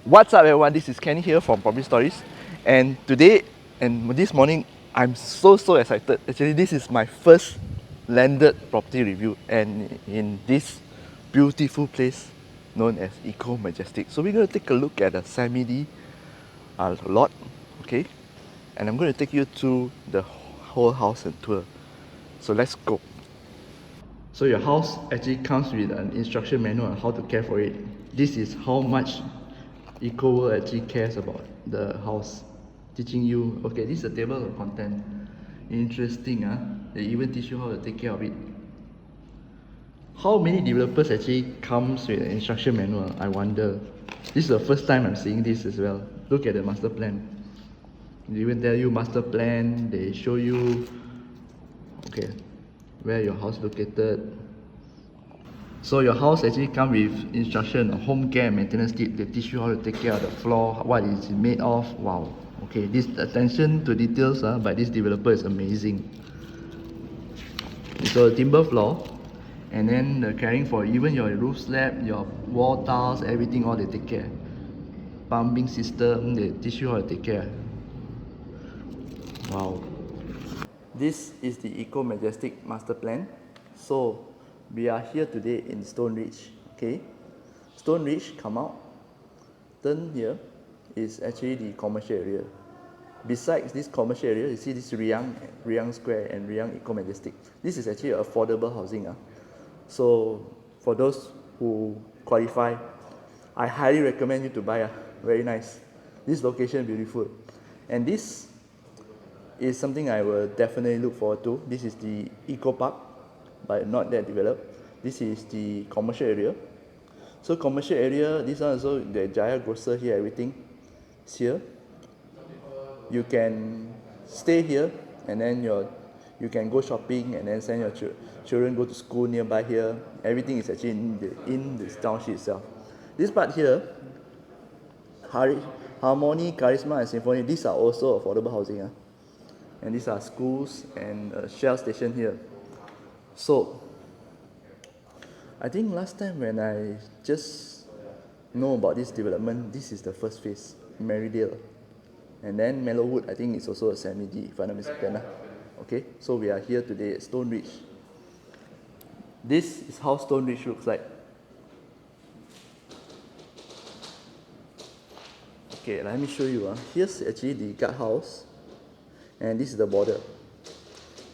What's up everyone, this is Kenny here from Property Stories, and today and this morning I'm so excited. Actually, this is my first landed property review and in this beautiful place known as Eco Majestic. So we're going to take a look at a semi-D lot, okay, and I'm going to take you through the whole house and tour. So let's go. So your house actually comes with an instruction manual on how to care for it. This is how much EcoWorld actually cares about the house. Teaching you, okay, this is a table of content. Interesting, huh? They even teach you how to take care of it. How many developers actually comes with an instruction manual? I wonder. This is the first time I'm seeing this as well. Look at the master plan. They even tell you master plan, they show you, okay, where your house located. So your house actually comes with instruction, a home care and maintenance kit. They teach you how to take care of the floor, what it's made of. Wow. Okay, this attention to details by this developer is amazing. So timber floor, and then the caring for even your roof slab, your wall tiles, everything, all they take care. Pumping system, they teach you how to take care. Wow. This is the Eco Majestic Master Plan. So we are here today in Stoneridge. Okay, Stoneridge, come out. Turn here is actually the commercial area. Besides this commercial area, you see this Riang Square and Riang Eco Majestic. This is actually affordable housing. So for those who qualify, I highly recommend you to buy. Very nice. This location beautiful. And this is something I will definitely look forward to. This is the Eco Park, but not that developed. This is the commercial area. So commercial area, this one also the Jaya Grocer here, everything is here. You can stay here and then you can go shopping and then send your children go to school nearby here. Everything is actually in the township itself. This part here, Harmony, Charisma and Symphony, these are also affordable housing. And these are schools and a Shell station here. So I think last time when I just know about this development, this is the first phase, Merrydale. And then Mellowwood, I think it's also a semi-D, if I'm not mistaken. Okay, so we are here today at Stoneridge. This is how Stoneridge looks like. Okay, let me show you. Here's actually the guardhouse, and this is the border.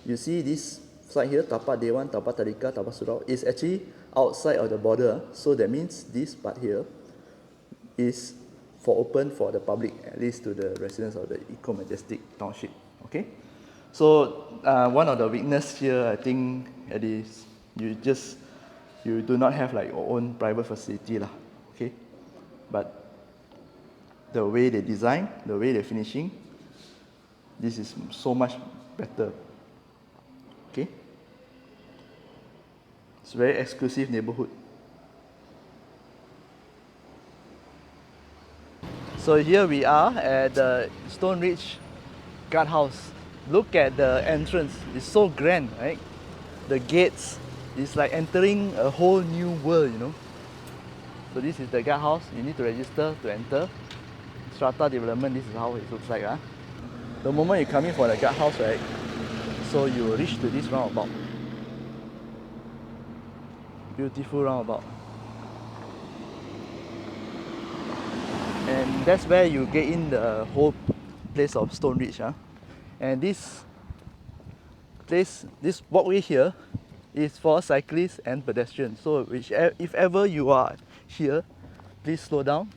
You see this side here, Tapak Dewan, Tapak Tadika, Tapak Surau, is actually outside of the border. So that means this part here is for open for the public, at least to the residents of the Eco Majestic Township. Okay, so one of the weakness here, I think, it is you do not have like your own private facility lah. Okay, but the way they design, the way they're finishing, this is so much better. Okay, it's a very exclusive neighborhood. So here we are at the Stoneridge Guardhouse. Look at the entrance, it's so grand, right? The gates, it's like entering a whole new world, you know. So this is the guardhouse, you need to register to enter. Strata development, this is how it looks like. The moment you come in for the guardhouse, right, so you will reach to this roundabout. Beautiful roundabout. And that's where you get in the whole place of Stoneridge. And this place, this walkway here is for cyclists and pedestrians. So if ever you are here, please slow down.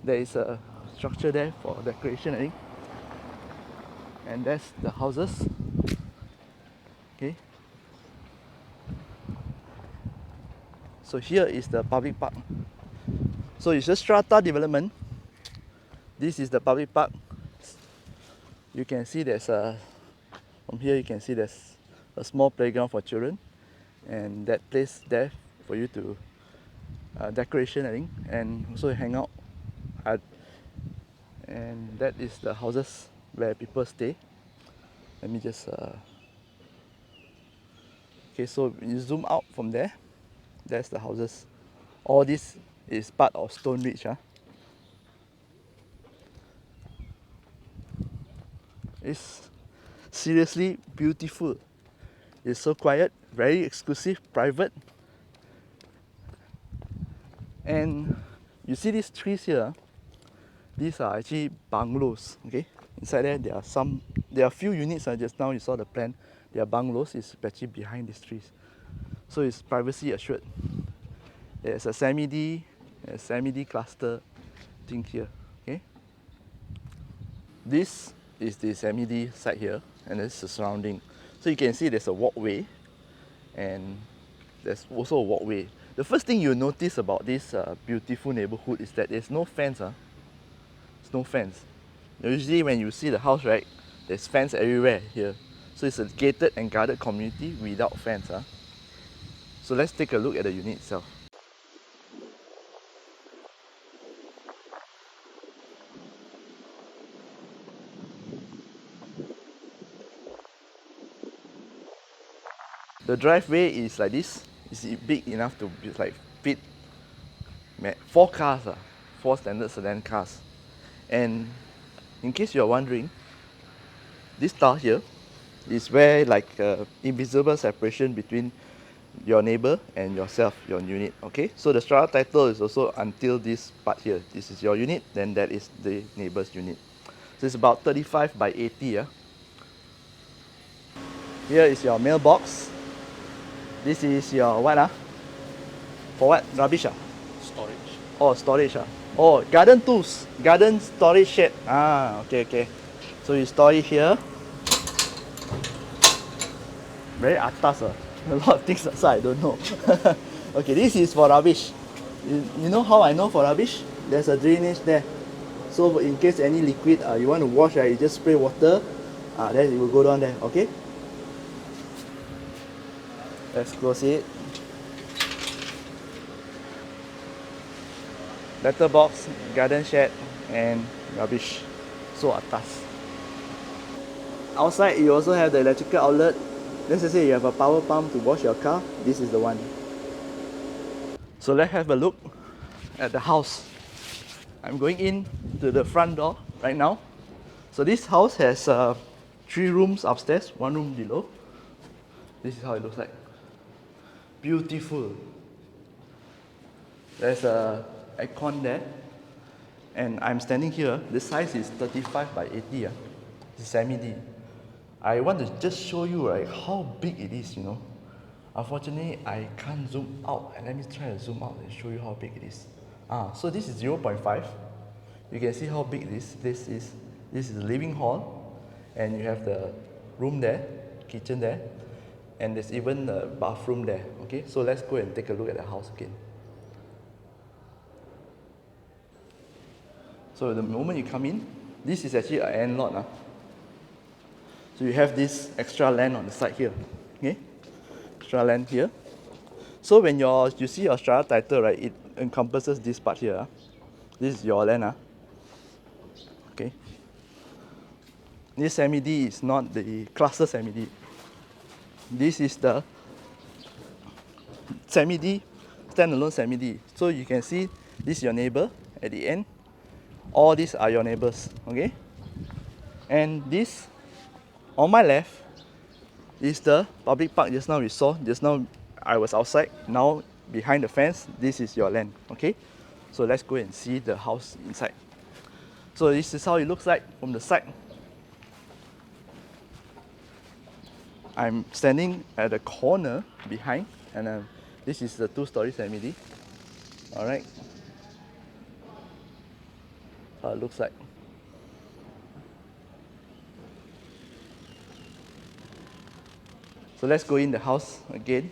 There is a structure there for decoration, I think. And that's the houses. Okay. So here is the public park. So it's a strata development. This is the public park. You can see from here you can see there's a small playground for children, and that place there for you to decoration, I think, and also hang out. And that is the houses where people stay. Let me just okay, so you zoom out from there, that's the houses. All this is part of Stoneridge. It's seriously beautiful. It's so quiet, very exclusive, private. And you see these trees here, these are actually bungalows, okay? Inside there are a few units, just now you saw the plan. They are bungalows, it's actually behind these trees. So it's privacy assured. There's a semi-D cluster thing here, okay? This is the semi-D side here, and this is the surrounding. So you can see there's a walkway, and there's also a walkway. The first thing you notice about this beautiful neighborhood is that there's no fence. There's no fence. Usually when you see the house, right, there's fence everywhere here. So it's a gated and guarded community without fence. So let's take a look at the unit itself. The driveway is like this. It's big enough to like fit 4 cars, 4 standard sedan cars. And in case you're wondering, this tile here is where like invisible separation between your neighbor and yourself, your unit. Okay, so the strata title is also until this part here. This is your unit, then that is the neighbor's unit. So it's about 35 by 80. Yeah. Here is your mailbox. This is your what? For what? Rubbish? Storage. Oh, storage. Oh, garden tools. Garden storage shed. Okay. So you store it here. Very atas. A lot of things outside, I don't know. Okay, this is for rubbish. You know how I know for rubbish? There's a drainage there. So in case any liquid you want to wash, you just spray water. Then it will go down there, okay? Let's close it. Letterbox, garden shed, and rubbish. So atas. Outside, you also have the electrical outlet. Let's just say you have a power pump to wash your car. This is the one. So let's have a look at the house. I'm going in to the front door right now. So this house has 3 rooms upstairs, 1 room below. This is how it looks like. Beautiful. There's a aircon there, and I'm standing here. The size is 35 by 80. It's semi-D. I want to just show you how big it is. Unfortunately, I can't zoom out. And let me try to zoom out and show you how big it is. So this is 0.5. You can see how big it is. This is the living hall, and you have the room there, kitchen there, and there's even the bathroom there. Okay, so let's go and take a look at the house again. So the moment you come in, this is actually an end lot. So you have this extra land on the side here. Okay, extra land here. So when you see your strata title, right, it encompasses this part here. This is your land. Okay. This semi-D is not the cluster semi-D. This is the semi-D, standalone semi-D. So you can see this is your neighbor at the end. All these are your neighbors, okay? And this, on my left, is the public park just now we saw. Just now I was outside. Now behind the fence, this is your land, okay? So let's go and see the house inside. So this is how it looks like from the side. I'm standing at the corner behind, and this is the 2-story semi-D. All right. How it looks like. So let's go in the house again.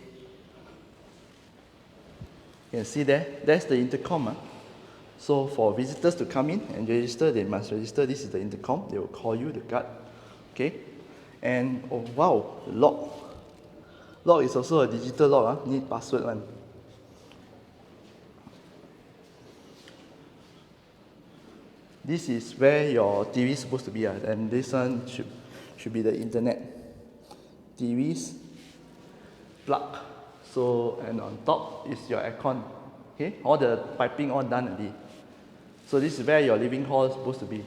You can see that's the intercom. So for visitors to come in and register, they must register. This is the intercom. They will call you, the guard. Okay. And oh wow, the lock. Lock is also a digital lock. Need password one. This is where your TV is supposed to be, and this one should be the internet. TVs, plug. So, and on top is your aircon. Okay, all the piping all done already. So this is where your living hall is supposed to be.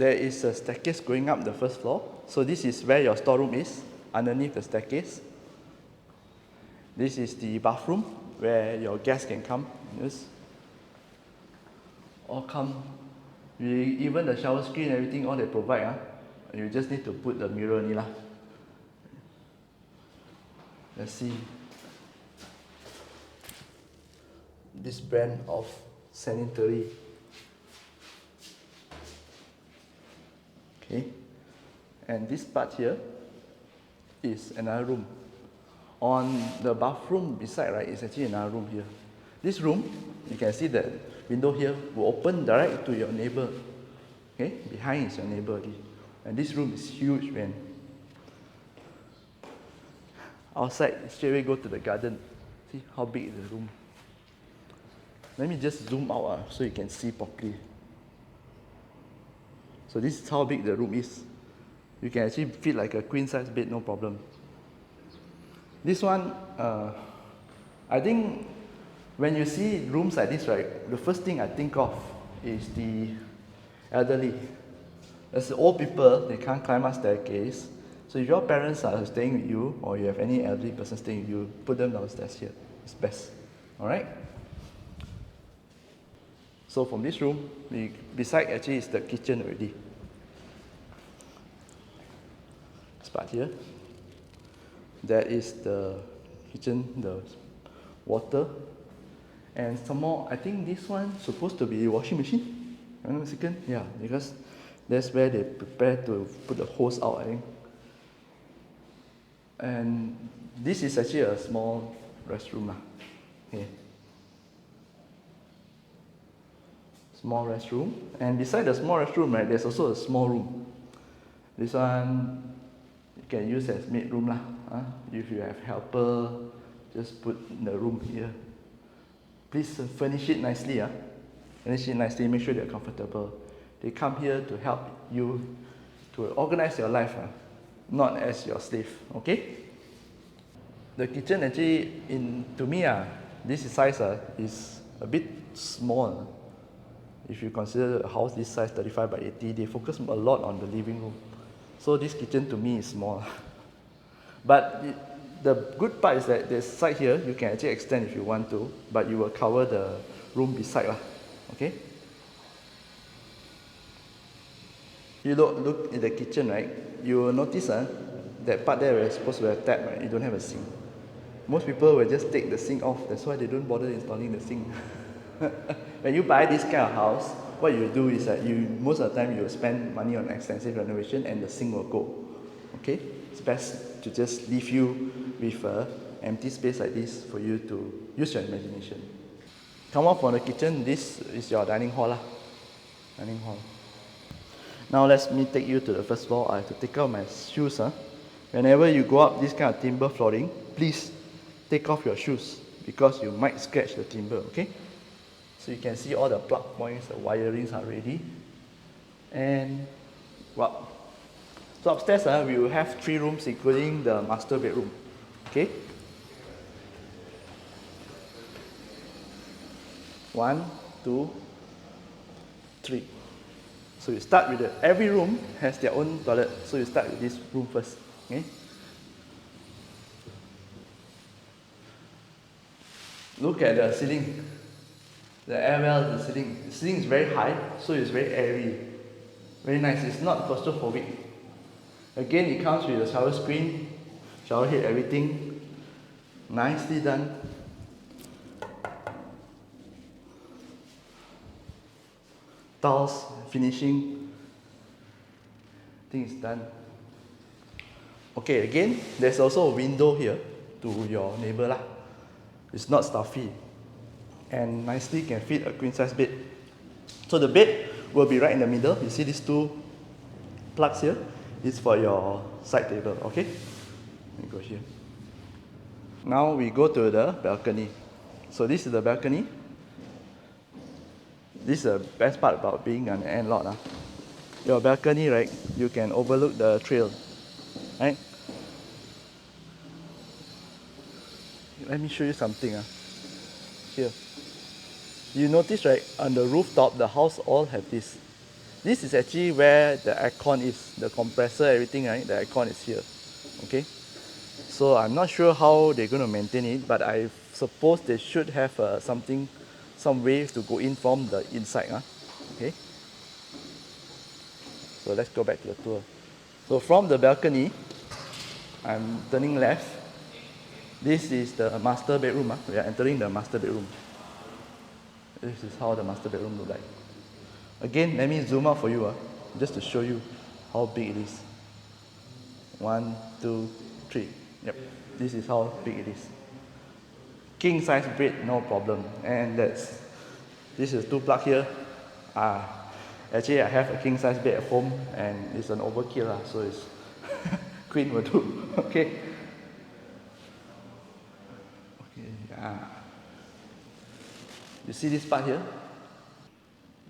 there is a staircase going up the first floor. So this is where your storeroom is, underneath the staircase. This is the bathroom where your guests can come and use. All come, even the shower screen, everything, all they provide. You just need to put the mirror only lah. Let's see. This brand of sanitary. Okay, and this part here is another room. On the bathroom beside, right, is actually another room here. This room, you can see that window here will open direct to your neighbor. Okay, behind is your neighbor already. And this room is huge, man. Outside, straight away go to the garden. See how big is the room. Let me just zoom out so you can see properly. So this is how big the room is. You can actually fit like a queen size bed, no problem. This one, I think when you see rooms like this, right, the first thing I think of is the elderly. As the old people, they can't climb up staircase. So if your parents are staying with you, or you have any elderly person staying with you, put them downstairs here. It's best. Alright? So from this room, beside actually is the kitchen already. This part here. That is the kitchen, the water. And some more, I think this one supposed to be a washing machine. Hang on a second. Yeah, because that's where they prepare to put the hose out, I think. And this is actually a small restroom. Okay. Small restroom. And beside the small restroom, right, there's also a small room. This one you can use as maid room. If you have helper, just put the room here. Please furnish it nicely. Furnish it nicely, make sure they're comfortable. They come here to help you to organize your life, not as your slave. Okay? The kitchen actually, to me, this size is a bit small. If you consider a house this size, 35 by 80, they focus a lot on the living room. So this kitchen to me is small. But the good part is that this side here, you can actually extend if you want to, but you will cover the room beside. Okay? You look at the kitchen, right? You will notice that part there where it's supposed to have a tap, right? You don't have a sink. Most people will just take the sink off. That's why they don't bother installing the sink. When you buy this kind of house, what you do is that most of the time you will spend money on extensive renovation and the sink will go. Okay? It's best to just leave you with an empty space like this for you to use your imagination. Come out from the kitchen, this is your dining hall. Dining hall. Now let me take you to the first floor. I have to take out my shoes. Whenever you go up this kind of timber flooring, please take off your shoes because you might scratch the timber, okay? So you can see all the plug points, the wirings are ready. And well, so upstairs we will have 3 rooms including the master bedroom, okay? 1, 2, 3. So you start with every room has their own toilet. So you start with this room first, okay? Look at the ceiling. The air well, the ceiling. The ceiling is very high, so it's very airy. Very nice. It's not claustrophobic. Again, it comes with a shower screen, shower head, everything. Nicely done. Tiles, finishing. I think it's done. Okay, again, there's also a window here to your neighbor. It's not stuffy. And nicely can fit a queen size bed. So the bed will be right in the middle. You see these 2 plugs here? It's for your side table, okay? Let me go here. Now we go to the balcony. So this is the balcony. This is the best part about being an landlord. Your balcony, right, you can overlook the trail, right? Let me show you something. Here. You notice, right, on the rooftop, the house all have this. This is actually where the aircon is, the compressor, everything, right? The aircon is here, okay? So I'm not sure how they're going to maintain it, but I suppose they should have some ways to go in from the inside, okay? So let's go back to the tour. So from the balcony, I'm turning left. This is the master bedroom. We are entering the master bedroom. This is how the master bedroom looks like. Again, let me zoom out for you, just to show you how big it is. 1, 2, 3. Yep, this is how big it is. King size bed, no problem. And this is 2 plug here. Actually I have a king size bed at home and it's an overkill, so it's queen will do. Okay. You see this part here?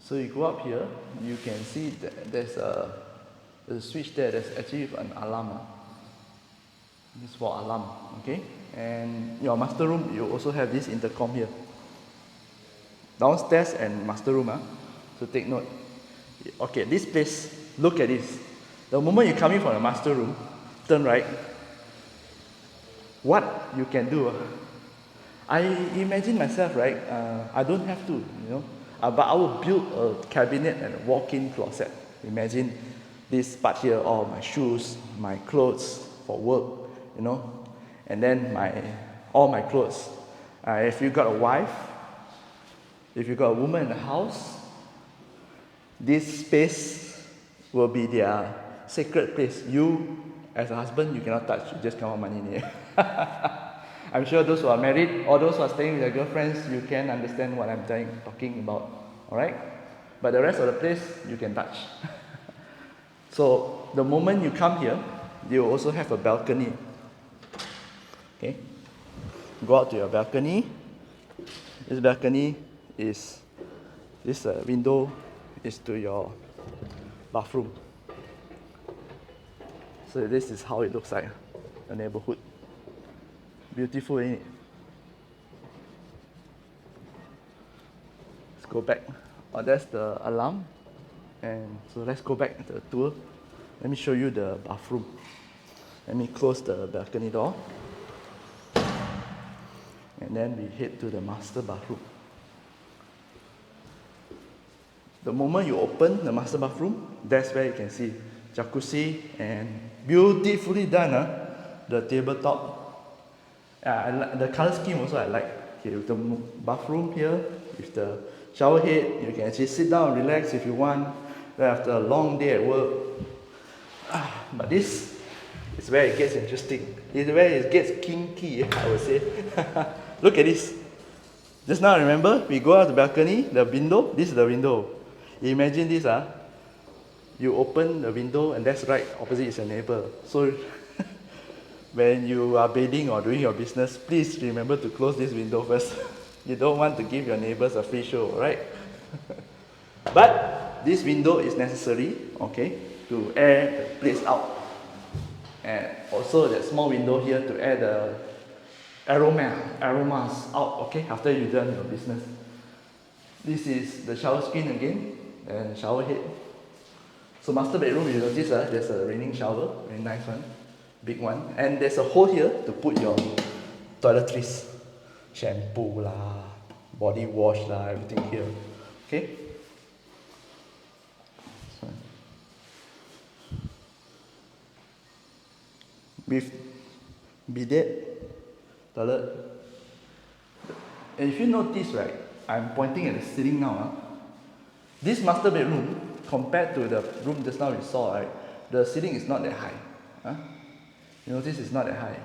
So you go up here, you can see that there's a switch there. There's actually an alarm. This is for alarm, okay? And your master room, you also have this intercom here. Downstairs and master room, so take note. Okay, this place, look at this. The moment you come in from the master room, turn right. What you can do, I imagine myself, right? I don't have to, but I will build a cabinet and a walk-in closet. Imagine this part here, all my shoes, my clothes for work, and then all my clothes. If you got a wife, if you got a woman in the house, this space will be their sacred place. You, as a husband, you cannot touch. You just count money in here. I'm sure those who are married or those who are staying with their girlfriends, you can understand what I'm talking about. Alright? But the rest of the place, you can touch. So, the moment you come here, you also have a balcony. Okay? Go out to your balcony. This balcony is, this window is to your bathroom. So this is how it looks like, the neighborhood. Beautiful, ain't it? Let's go back. Oh, that's the alarm. And so let's go back to the tour. Let me show you the bathroom. Let me close the balcony door. And then we head to the master bathroom. The moment you open the master bathroom, that's where you can see jacuzzi and beautifully done, the tabletop. The color scheme also I like. Okay, with the bathroom here, with the shower head, you can actually sit down and relax if you want. Then after a long day at work. But this is where it gets interesting. This is where it gets kinky, I would say. Look at this. Just now, remember, we go out the balcony, the window. This is the window. Imagine this, you open the window and that's right opposite is your neighbor. So when you are bathing or doing your business, please remember to close this window first. You don't want to give your neighbors a free show, right? But this window is necessary, okay, to air the place out. And also that small window here to air the aromas out, okay, after you've done your business. This is the shower screen again, and shower head. So master bedroom, you notice there's a raining shower, very nice one, big one. And there's a hole here to put your toiletries, shampoo lah, body wash lah, everything here, okay? With bidet, toilet. And if you notice, right, I'm pointing at the ceiling now. This master bedroom, compared to the room just now we saw, right, the ceiling is not that high. You notice it's not that high.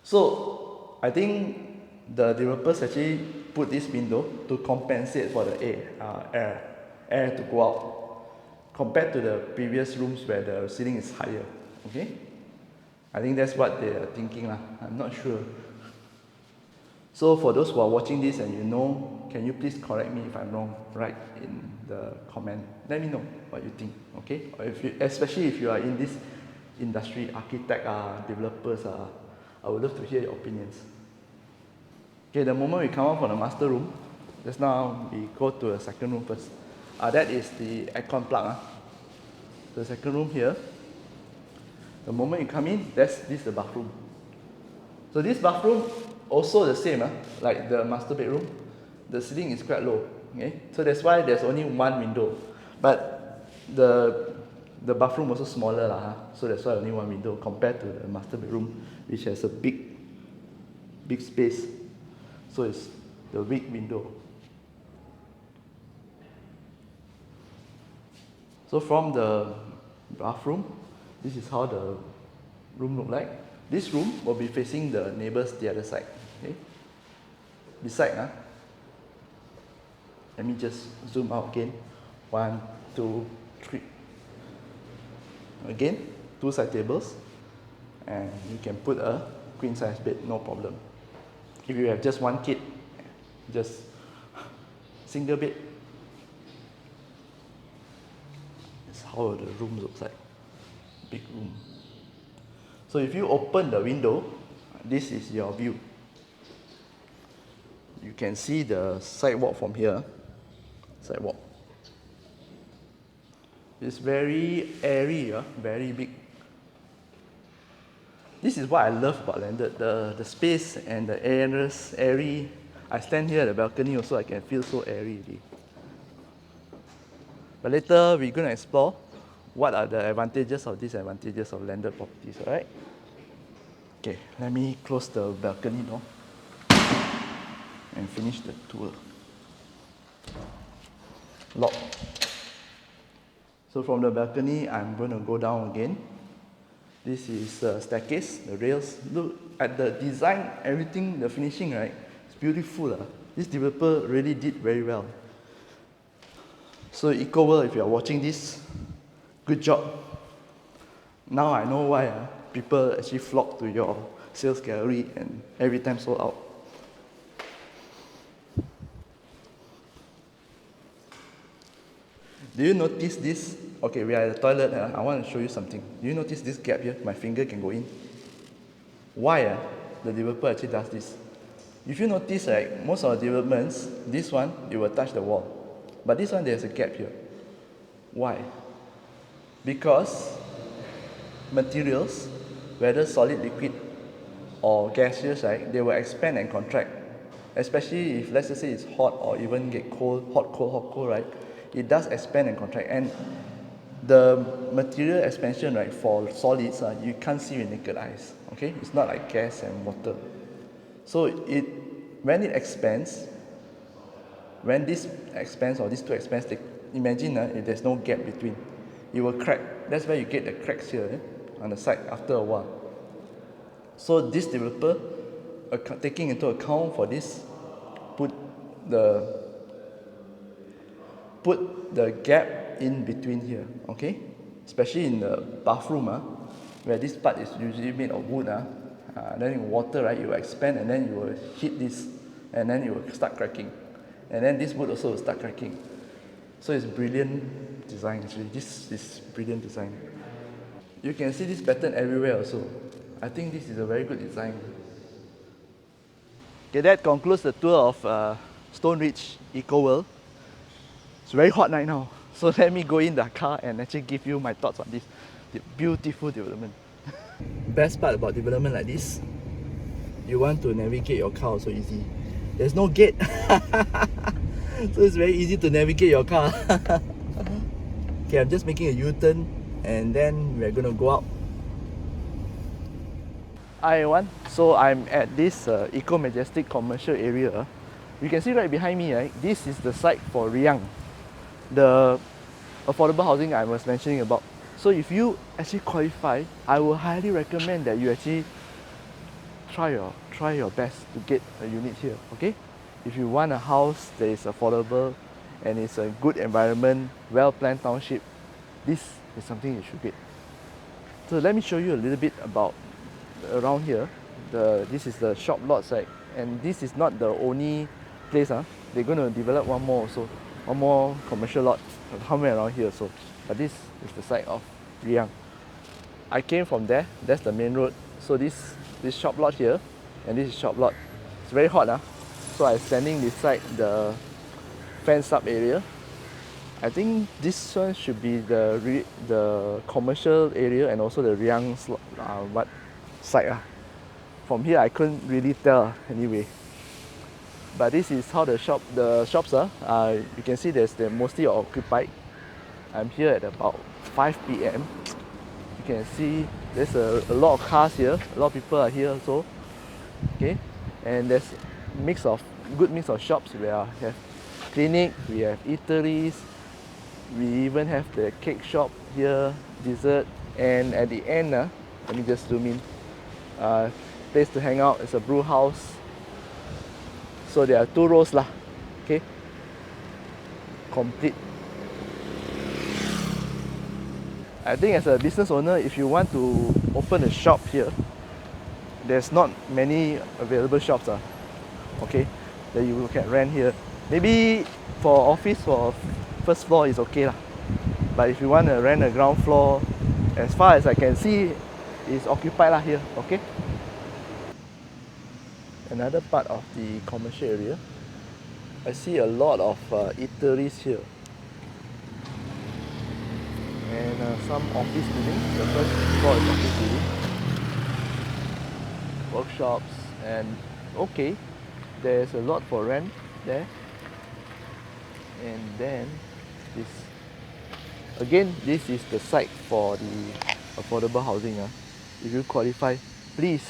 So I think the developers actually put this window to compensate for the air to go out, compared to the previous rooms where the ceiling is higher. Okay, I think that's what they are thinking lah. I'm not sure. So for those who are watching this and you know, can you please correct me if I'm wrong? Write in the comment. Let me know what you think. Okay, or especially if you are in this industry, architect, developers, I would love to hear your opinions. Okay, the moment we come out from the master room, just now we go to the second room first. That is the aircon plug. The second room here, the moment you come in, this is the bathroom. So this bathroom also the same, like the master bedroom. The ceiling is quite low. Okay, so that's why there's only one window. But the bathroom also smaller so that's why only one window compared to the master bedroom, which has a big space. So it's the big window. So from the bathroom, this is how the room look like. This room will be facing the neighbors the other side. Okay. Beside, let me just zoom out again. 1, 2, 3. Again, 2 side tables, and you can put a queen size bed, no problem. If you have just one kid, just single bed. That's how the room looks like. Big room. So if you open the window, this is your view. You can see the sidewalk from here. Sidewalk. It's very airy, very big. This is what I love about landed, the space and the airy. I stand here at the balcony also, I can feel so airy. But later we're going to explore what are the advantages or disadvantages of landed properties, alright? Okay, let me close the balcony door and finish the tour. Lock. So from the balcony, I'm going to go down again. This is the staircase, the rails. Look at the design, everything, the finishing, right? It's beautiful. This developer really did very well. So EcoWorld, if you are watching this, good job. Now I know why people actually flock to your sales gallery and every time sold out. Do you notice this? Okay, we are at the toilet. I want to show you something. Do you notice this gap here? My finger can go in. Why the developer actually does this? If you notice, right, most of the developments, this one, it will touch the wall. But this one, there's a gap here. Why? Because materials, whether solid, liquid, or gaseous, right, they will expand and contract. Especially if, let's just say, it's hot or even get cold, hot, cold, right? It does expand and contract. And the material expansion, right, for solids, you can't see with naked eyes. Okay, it's not like gas and water. So when it expands, when this expands or these two expands, imagine if there's no gap between, it will crack. That's why you get the cracks here on the side after a while. So this developer, taking into account for this, put the gap in between here, okay? Especially in the bathroom, where this part is usually made of wood, then in water, right, it will expand and then you will hit this and then it will start cracking. And then this wood also will start cracking. So it's brilliant design actually. This is brilliant design. You can see this pattern everywhere also. I think this is a very good design. Okay, that concludes the tour of Stoneridge EcoWorld. It's very hot right now. So let me go in the car and actually give you my thoughts on this beautiful development. Best part about development like this, you want to navigate your car so easy. There's no gate. So it's very easy to navigate your car. Okay, I'm just making a U-turn and then we're gonna go out. Hi everyone, so I'm at this Majestic commercial area. You can see right behind me, right? This is the site for Riang, the affordable housing I was mentioning about. So if you actually qualify, I will highly recommend that you actually try your best to get a unit here, okay? If you want a house that is affordable and it's a good environment, well-planned township, this is something you should get. So let me show you a little bit about around here. This is the shop lot site, and this is not the only place. They're going to develop one more also, one more commercial lot somewhere around here also. But this is the site of Riang. I came from there. That's the main road. So this shop lot here, and this is shop lot. It's very hot, so I'm standing beside the fenced up area. I think this one should be the commercial area and also the Riang what side. From here I couldn't really tell anyway. But this is how the shops are. You can see they're mostly occupied. I'm here at about 5 p.m. You can see there's a lot of cars here. A lot of people are here also. Okay, and there's good mix of shops. We have clinic, we have eateries, we even have the cake shop here, dessert, and at the end, let me just zoom in. Place to hang out is a brew house. So there are 2 rows lah. Okay, complete. I think as a business owner, if you want to open a shop here, there's not many available shops. Okay, that you can rent here. Maybe for office, for first floor is okay lah. But if you want to rent a ground floor, as far as I can see, is occupied lah here. Okay. Another part of the commercial area, I see a lot of eateries here. And some office building. The first floor is office building, workshops, and okay, there's a lot for rent there. And then this is the site for the affordable housing. If you qualify, please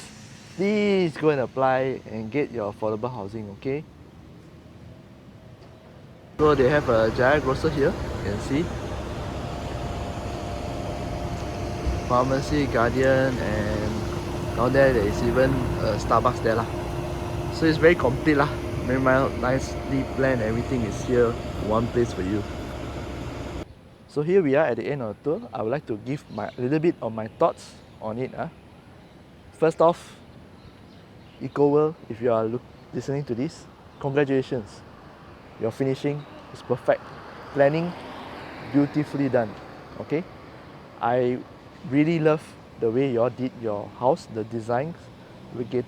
go and apply and get your affordable housing. Okay, so they have a Jaya grocer here, you can see. Pharmacy, Guardian, and down there is even a Starbucks there lah. So it's very complete lah. Very nicely planned. Everything is here, one place for you. So here we are at the end of the tour. I would like to give a little bit of my thoughts on it. First off, EcoWorld, if you are listening to this, congratulations. Your finishing is perfect. Planning, beautifully done. Okay, I really love the way you all did your house, the designs. We get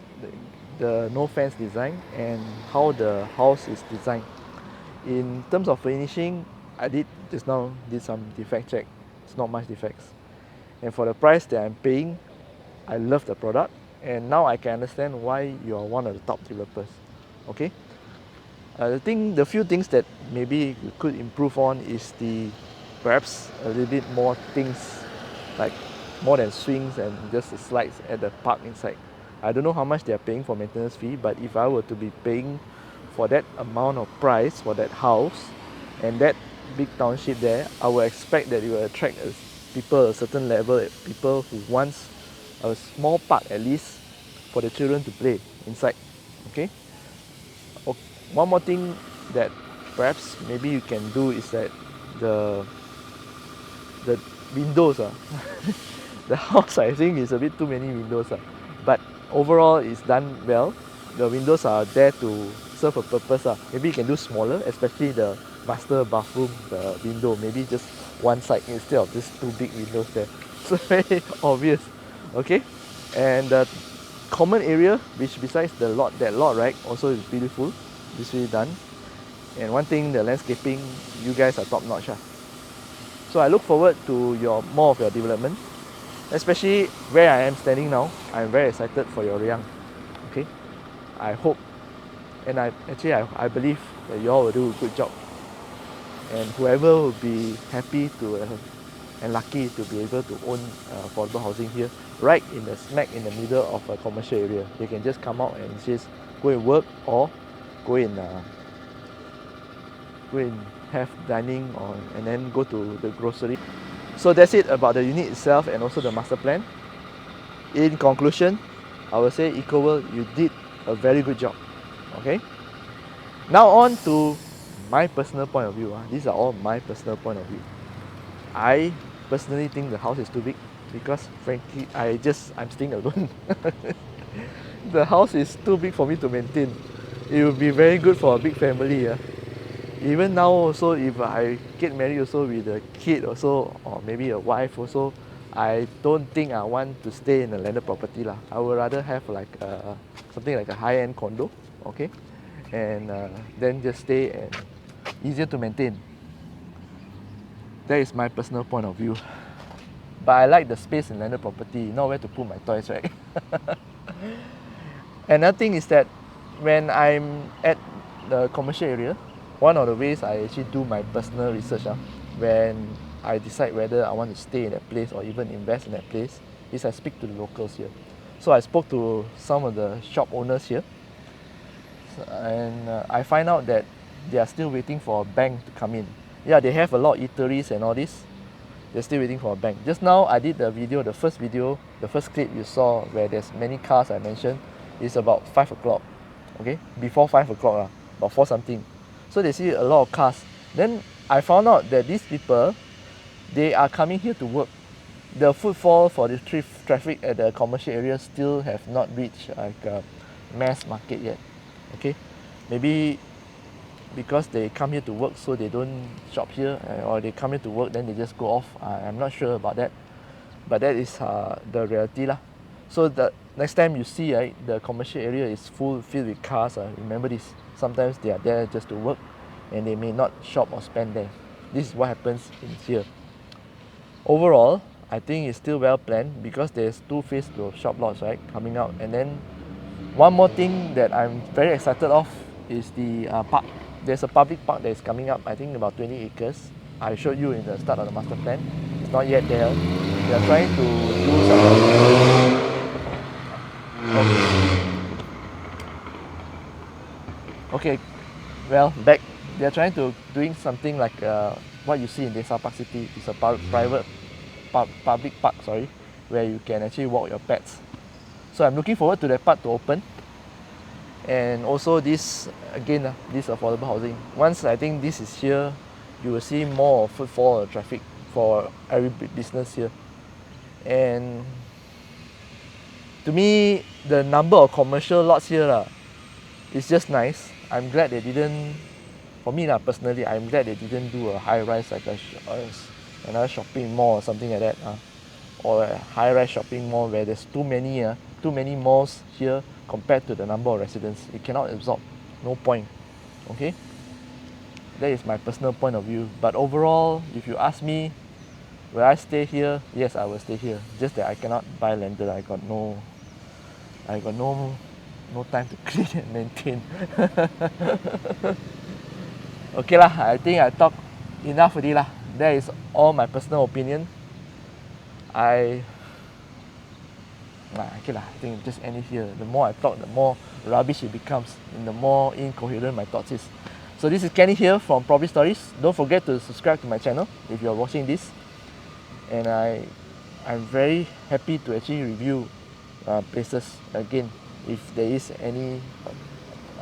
the no fence design and how the house is designed. In terms of finishing, I did some defect check. It's not much defects. And for the price that I'm paying, I love the product. And now I can understand why you are one of the top developers. Okay. The few things that maybe you could improve on is perhaps a little bit more things, like more than swings and just the slides at the park inside. I don't know how much they are paying for maintenance fee, but if I were to be paying for that amount of price for that house and that big township there, I would expect that it will attract people a certain level, people who wants a small park at least for the children to play inside. Okay. One more thing that perhaps maybe you can do is that the windows the house, I think, is a bit too many windows, but overall it's done well. The windows are there to serve a purpose. Maybe you can do smaller, especially the master bathroom, the window, maybe just one side instead of just 2 big windows there. So very obvious. Okay, and the common area, which besides that lot right, also is beautiful, beautifully done. And one thing, the landscaping, you guys are top notch. So I look forward to more of your development, especially where I am standing now. I'm very excited for your Riang. Okay, I hope, and I believe that you all will do a good job, and whoever will be happy and lucky to be able to own affordable housing here, right in the smack in the middle of a commercial area. They can just come out and just go and work, or go and have dining, and then go to the grocery. So that's it about the unit itself and also the master plan. In conclusion, I will say EcoWorld, you did a very good job. Okay. Now on to my personal point of view. These are all my personal point of view. I personally think the house is too big because frankly I'm staying alone. The house is too big for me to maintain. It would be very good for a big family. Even now also, if I get married also with a kid also, or maybe a wife also, I don't think I want to stay in a landed property lah. I would rather have like something like a high-end condo, okay, and then just stay and easier to maintain. That is my personal point of view. But I like the space in landed property, not where to put my toys, right? Another thing is that when I'm at the commercial area, one of the ways I actually do my personal research when I decide whether I want to stay in that place or even invest in that place is I speak to the locals here. So I spoke to some of the shop owners here, and I find out that they are still waiting for a bank to come in. Yeah, they have a lot of eateries and all this. They're still waiting for a bank. Just now I did the video, the first clip you saw where there's many cars I mentioned is about 5 o'clock. Okay, before 5 o'clock, about 4 something. So they see a lot of cars. Then I found out that these people, they are coming here to work. The footfall for the traffic at the commercial area still have not reached like a mass market yet. Okay, maybe because they come here to work, so they don't shop here, or they come here to work then they just go off. I'm not sure about that, but that is the reality lah. So the next time you see the commercial area is filled with cars, remember this. Sometimes they are there just to work and they may not shop or spend there. This is what happens in here. Overall, I think it's still well planned because there's 2 phases of shop lots coming out. And then one more thing that I'm very excited of is the park. There's a public park that is coming up, I think about 20 acres. I showed you in the start of the master plan. It's not yet there. They are trying to do something. Okay, well, back. They're trying to doing something like what you see in Desa Park City. It's a public park, where you can actually walk your pets. So I'm looking forward to that part to open. And also this, again, this affordable housing. Once I think this is here, you will see more footfall or traffic for every business here. And to me, the number of commercial lots here is just nice. I'm glad they didn't, for me personally, I'm glad they didn't do a high-rise like another shopping mall or something like that. Or a high-rise shopping mall where there's too many malls here compared to the number of residents. It cannot absorb, no point. Okay, that is my personal point of view. But overall, if you ask me, will I stay here? Yes, I will stay here. Just that I cannot buy landed. I got no time to clean and maintain. Okay lah, I think I talked enough already lah. That is all my personal opinion. Okay lah, I think just end it here. The more I talk, the more rubbish it becomes, and the more incoherent my thoughts is. So this is Kenny here from Property Stories. Don't forget to subscribe to my channel if you're watching this. And I'm very happy to actually review places again if there is any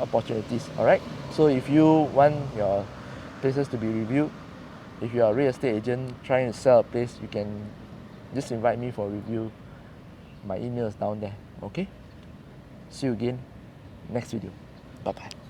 opportunities. Alright, so if you want your places to be reviewed, if you are a real estate agent trying to sell a place, you can just invite me for a review. My email is down there. Okay, see you again next video. Bye bye.